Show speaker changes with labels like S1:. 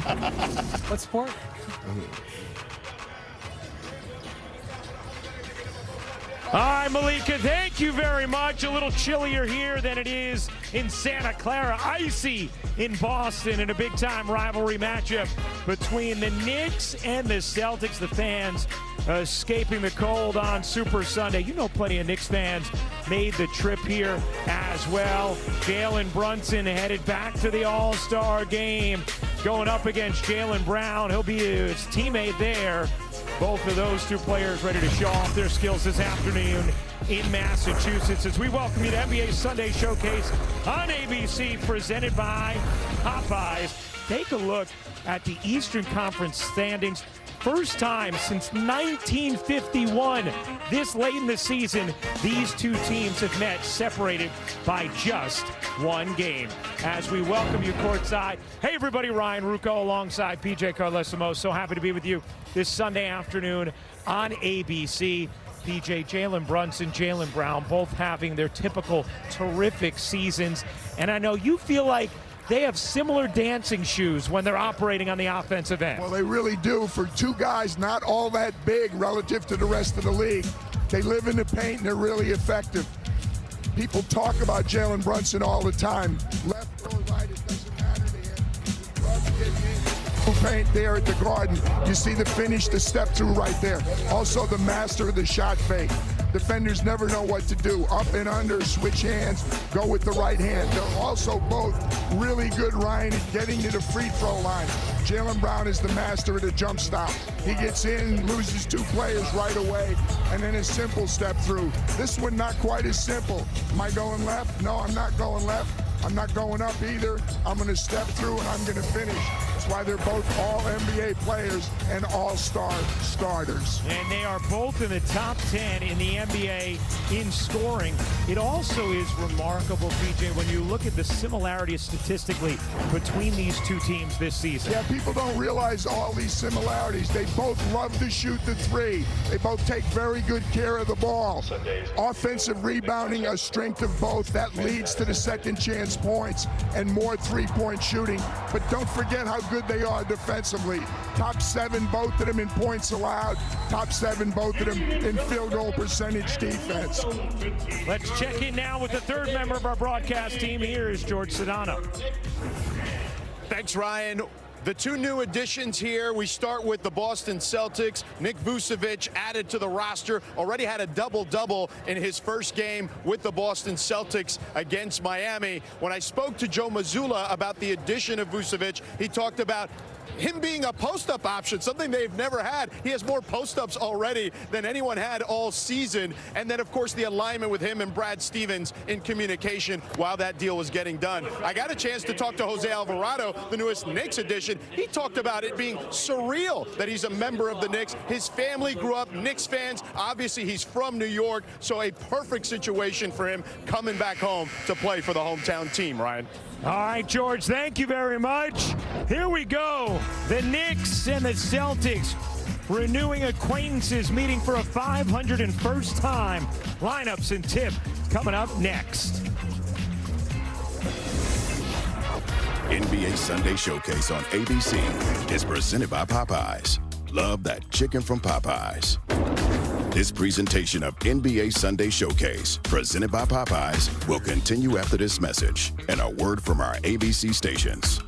S1: What sport?
S2: All right, Malika, thank you very much. A little chillier here than it is in Santa Clara. Icy in Boston in a big-time rivalry matchup between the Knicks and the Celtics. The fans escaping the cold on Super Sunday. You know, plenty of Knicks fans made the trip here as well. Jalen Brunson headed back to the All-Star game, going up against Jaylen Brown. He'll be his teammate there. Both of those two players ready to show off their skills this afternoon in Massachusetts as we welcome you to NBA Sunday Showcase on ABC, presented by Popeyes. Take a look at the Eastern Conference standings. First time since 1951, this late in the season, these two teams have met, separated by just one game. As we welcome you courtside. Hey everybody, Ryan Ruocco alongside PJ Carlesimo. So happy to be with you this Sunday afternoon on ABC. PJ, Jalen Brunson, Jaylen Brown, both having their typical terrific seasons. And I know you feel like they have similar dancing shoes when they're operating on the offensive end.
S3: Well, they really do. For two guys not all that big relative to the rest of the league, they live in the paint and they're really effective. People talk about Jalen Brunson all the time. Left or right, it doesn't matter to him. He loves getting in the paint there at the Garden. You see the finish, the step through right there. Also the master of the shot fake. Defenders never know what to do. Up and under, switch hands, go with the right hand. They're also both really good, Ryan, at getting to the free throw line. Jaylen Brown is the master of the jump stop. He gets in, loses two players right away, and then a simple step through. This one not quite as simple. Am I going left? No, I'm not going left. I'm not going up either. I'm going to step through and I'm going to finish. That's why they're both all NBA players and all-star starters.
S2: And they are both in the top 10 in the NBA in scoring. It also is remarkable, PJ, when you look at the similarities statistically between these two teams this season.
S3: Yeah, people don't realize all these similarities. They both love to shoot the three. They both take very good care of the ball. Offensive rebounding, a strength of both. That leads to the second chance points and more three-point shooting. But don't forget how good they are defensively. Top 7, both of them in points allowed. Top 7, both of them in field goal percentage defense.
S2: Let's check in now with the third member of our broadcast team. Here is Jorge Sedano.
S4: Thanks, Ryan. The two new additions here, we start with the Boston Celtics. Nick Vucevic added to the roster, already had a double-double in his first game with the Boston Celtics against Miami. When I spoke to Joe Mazzulla about the addition of Vucevic, he talked about him being a post-up option, something they've never had. He has more post-ups already than anyone had all season. And then, of course, the alignment with him and Brad Stevens in communication while that deal was getting done. I got a chance to talk to Jose Alvarado, the newest Knicks addition. He talked about it being surreal that he's a member of the Knicks. His family grew up Knicks fans. Obviously, he's from New York, so a perfect situation for him coming back home to play for the hometown team, Ryan.
S2: All right, George, thank you very much. Here we go. The Knicks and the Celtics renewing acquaintances, meeting for a 501st time. Lineups and tip coming up next.
S5: NBA Sunday Showcase on ABC is presented by Popeyes. Love that chicken from Popeyes. This presentation of NBA Sunday Showcase, presented by Popeyes, will continue after this message and a word from our ABC stations.